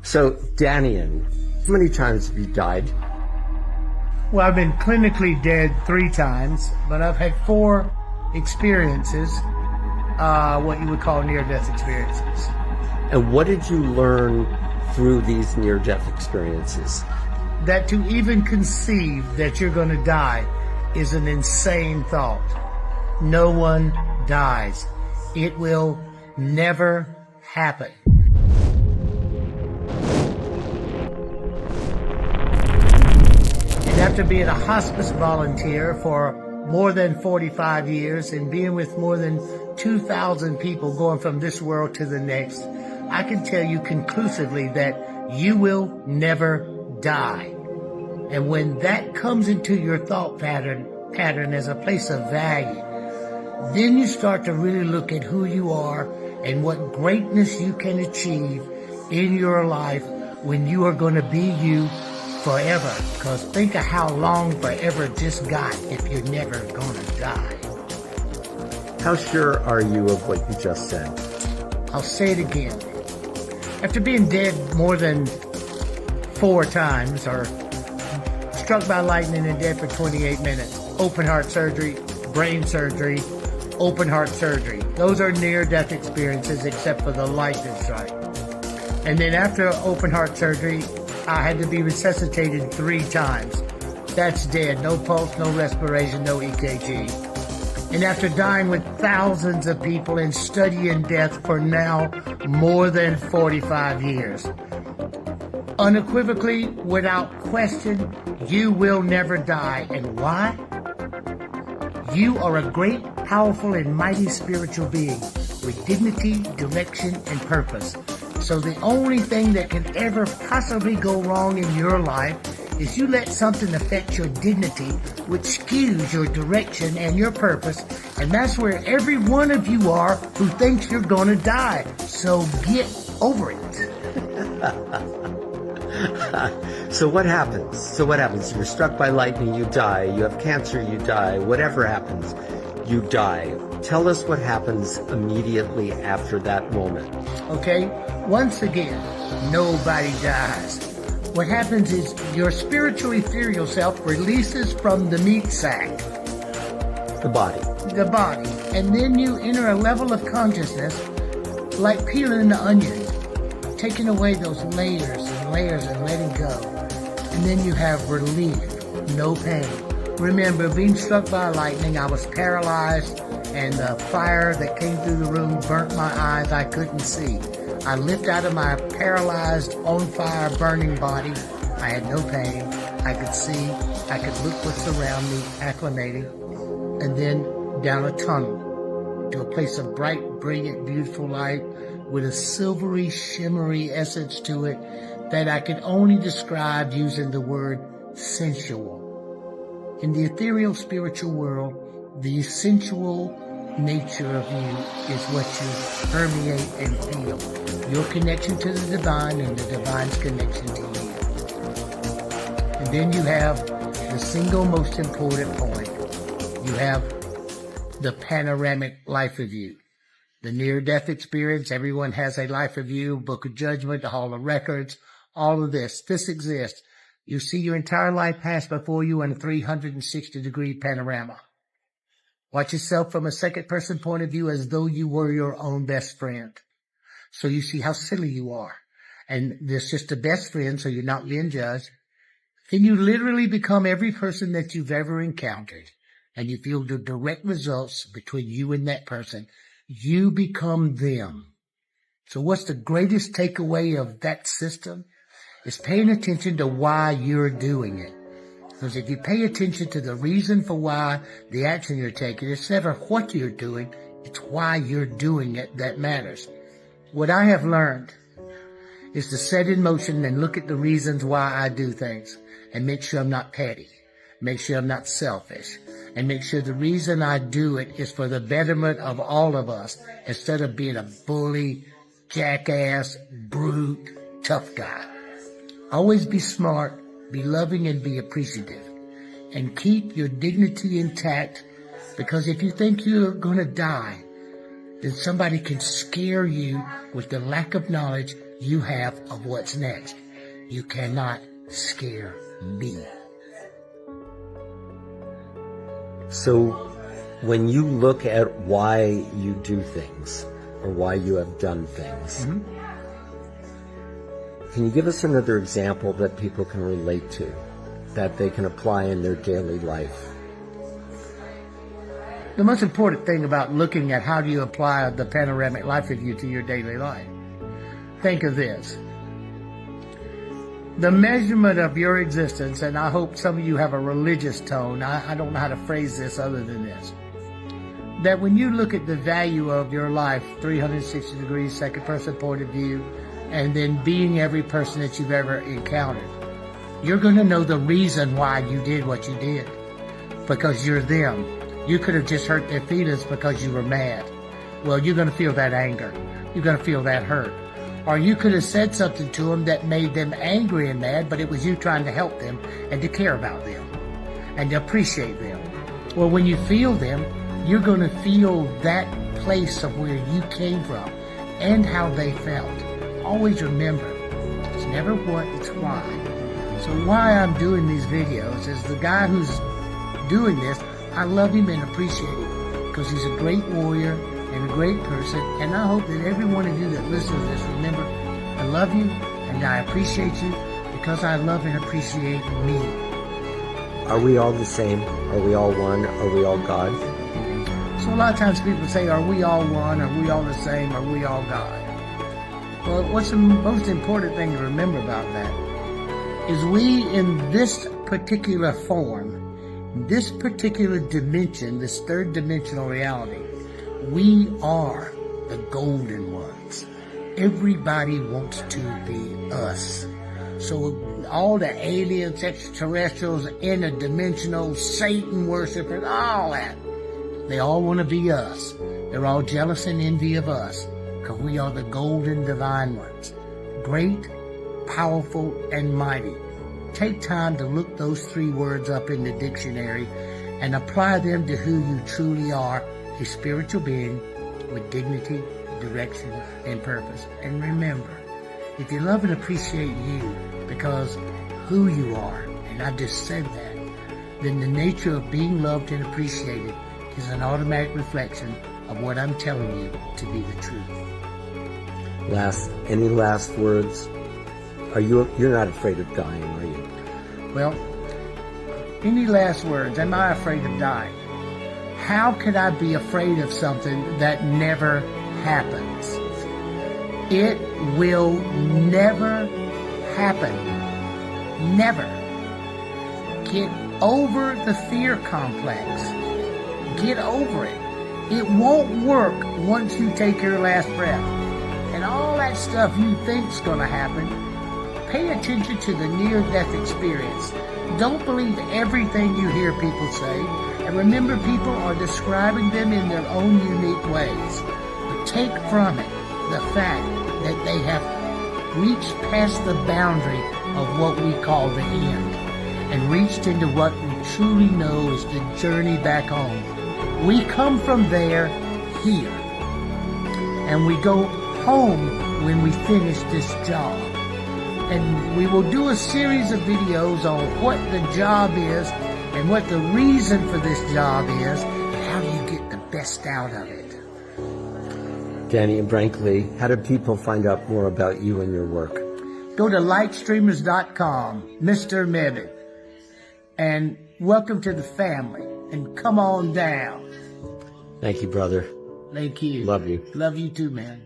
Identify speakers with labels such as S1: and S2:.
S1: So, Danian, how many times have you died?
S2: Well, I've been clinically dead 3 times, but I've had 4 experiences, what you would call near-death experiences.
S1: And what did you learn through these near-death experiences?
S2: That to even conceive that you're going to die is an insane thought. No one dies. It will never happen. And after being a hospice volunteer for more than 45 years and being with more than 2,000 people going from this world to the next, I can tell you conclusively that you will never die. And when that comes into your thought pattern as a place of value, then you start to really look at who you are and what greatness you can achieve in your life when you are going to be you forever. Because think of how long forever just got if you're never going to die.
S1: How sure are you of what you just said?
S2: I'll say it again. After being dead more than 4 times, or struck by lightning and dead for 28 minutes, open heart surgery, brain surgery, open heart surgery. Those are near-death experiences except for the lightning strike. And then after open heart surgery, I had to be resuscitated 3 times. That's dead. No pulse, no respiration, no EKG. And after dying with thousands of people and studying death for now more than 45 years. Unequivocally, without question, you will never die. And why? You are a great, powerful, and mighty spiritual being with dignity, direction, and purpose. So the only thing that can ever possibly go wrong in your life is you let something affect your dignity, which skews your direction and your purpose, and that's where every one of you are who thinks you're gonna die. So get over it.
S1: So what happens? You're struck by lightning, you die. You have cancer, you die. Whatever happens, you die. Tell us what happens immediately after that moment.
S2: Okay? Once again, nobody dies. What happens is your spiritual ethereal self releases from the meat sack.
S1: The body.
S2: The body. And then you enter a level of consciousness like peeling an onion, taking away those layers and layers and letting go. And then you have relief, no pain. Remember, being struck by lightning, I was paralyzed, and the fire that came through the room burnt my eyes. I couldn't see. I lived out of my paralyzed, on fire, burning body. I had no pain. I could see. I could look what's around me, acclimating. And then down a tunnel to a place of bright, brilliant, beautiful light with a silvery, shimmery essence to it that I could only describe using the word sensual. In the ethereal spiritual world, the sensual nature of you is what you permeate and feel. Your connection to the divine and the divine's connection to you. And then you have the single most important point. You have the panoramic life review. The near-death experience, everyone has a life review, book of judgment, the hall of records, all of this. This exists. You see your entire life pass before you in a 360-degree panorama. Watch yourself from a second-person point of view as though you were your own best friend. So you see how silly you are. And there's just a best friend, so you're not being judged. Then you literally become every person that you've ever encountered. And you feel the direct results between you and that person. You become them. So what's the greatest takeaway of that system? Is paying attention to why you're doing it. Because if you pay attention to the reason for why the action you're taking, it's never what you're doing, it's why you're doing it that matters. What I have learned is to set in motion and look at the reasons why I do things and make sure I'm not petty, make sure I'm not selfish, and make sure the reason I do it is for the betterment of all of us instead of being a bully, jackass, brute, tough guy. Always be smart, be loving, and be appreciative. And keep your dignity intact, because if you think you're going to die, then somebody can scare you with the lack of knowledge you have of what's next. You cannot scare me.
S1: So when you look at why you do things or why you have done things, can you give us another example that people can relate to, that they can apply in their daily life?
S2: The most important thing about looking at how do you apply the panoramic life review to your daily life, think of this. The measurement of your existence, and I hope some of you have a religious tone, I don't know how to phrase this other than this, that when you look at the value of your life, 360 degrees, second person point of view, and then being every person that you've ever encountered, you're going to know the reason why you did what you did, because you're them. You could have just hurt their feelings because you were mad. Well, you're going to feel that anger. You're going to feel that hurt. Or you could have said something to them that made them angry and mad, but it was you trying to help them and to care about them and to appreciate them. Well, when you feel them, you're going to feel that place of where you came from and how they felt. Always remember, it's never what, it's why. So why I'm doing these videos is the guy who's doing this, I love him and appreciate him because he's a great warrior and a great person. And I hope that every one of you that listens to this, remember, I love you and I appreciate you because I love and appreciate me.
S1: Are we all the same? Are we all one? Are we all God?
S2: So a lot of times people say, are we all one? Are we all the same? Are we all God? Well, what's the most important thing to remember about that is we in this particular form, this particular dimension, this third dimensional reality, we are the golden ones. Everybody wants to be us. So all the aliens, extraterrestrials, interdimensional, Satan worshipers, all that, they all want to be us. They're all jealous and envy of us because we are the golden divine ones. Great, powerful, and mighty. Take time to look those three words up in the dictionary and apply them to who you truly are, a spiritual being with dignity, direction, and purpose. And remember, if you love and appreciate you because who you are, and I just said that, then the nature of being loved and appreciated is an automatic reflection of what I'm telling you to be the truth.
S1: Any last words? You're not afraid of dying, are you?
S2: Well, any last words? Am I afraid of dying? How could I be afraid of something that never happens? It will never happen. Never. Get over the fear complex. Get over it. It won't work once you take your last breath. And all that stuff you think's going to happen, pay attention to the near-death experience. Don't believe everything you hear people say. And remember, people are describing them in their own unique ways. But take from it the fact that they have reached past the boundary of what we call the end and reached into what we truly know is the journey back home. We come from there here. And we go home when we finish this job. And we will do a series of videos on what the job is and what the reason for this job is and how do you get the best out of it.
S1: Danny and Brankley, how do people find out more about you and your work?
S2: Go to lightstreamers.com, Mr. Mebbitt, and welcome to the family, and come on down.
S1: Thank you, brother.
S2: Thank you.
S1: Love you.
S2: Love you too, man.